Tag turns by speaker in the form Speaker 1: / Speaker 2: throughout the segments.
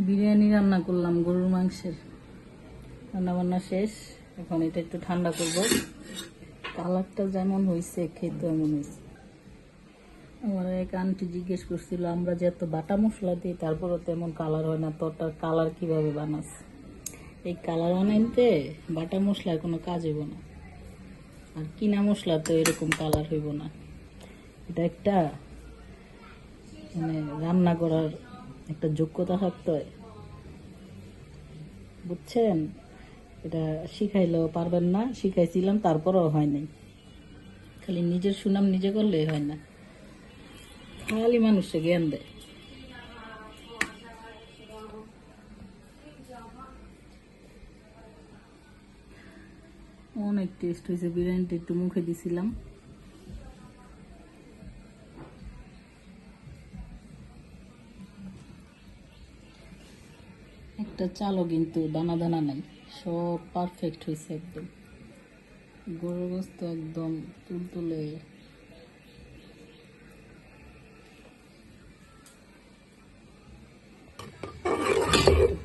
Speaker 1: বিরিয়ানি রান্না করলাম, গরুর মাংসের রান্না বান্না শেষ। এখন এটা একটু ঠান্ডা করব। কালারটা যেমন হয়েছে খেতে এমন হয়েছে। আমার এক আন্টি জিজ্ঞেস করছিল আমরা যে এত বাটা মশলা দিই তারপরও তেমন কালার হয় না, তোরটার কালার কিভাবে বানাস? এই কালার বানাইতে বাটা মশলার কোনো কাজ হইব না, আর কিনা মশলা তো এরকম কালার হইব না। এটা একটা মানে রান্না করার একটা যোগ্যতা থাকতে হয়, বুঝছেন? এটা শিখাইলেও পারবেন না, শিখাইছিলাম তারপরেও হয় নাই। খালি নিজের সুনাম নিজে করলেই হয় না, খালি মানুষকে জ্ঞান দেয়। অনেক টেস্ট হয়েছে বিরিয়ানিটা, একটু মুখে দিছিলাম। একটা চালও কিন্তু দানা দানা নাই, সব পারফেক্ট হয়েছে একদম। গরুর গোস্ত একদম তুলতুলে।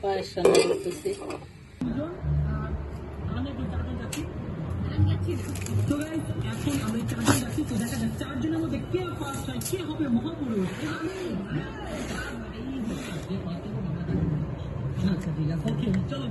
Speaker 1: পায়েস রান্না করতেছি।
Speaker 2: তো গাইস এখন আমরা চারজন যাচ্ছি, তো দেখা যাক চারজনের মধ্যে কে ফার্স্ট হয়, কে হবে মহাপুরুষ। আচ্ছা ঠিক আছে, ওকে চলো।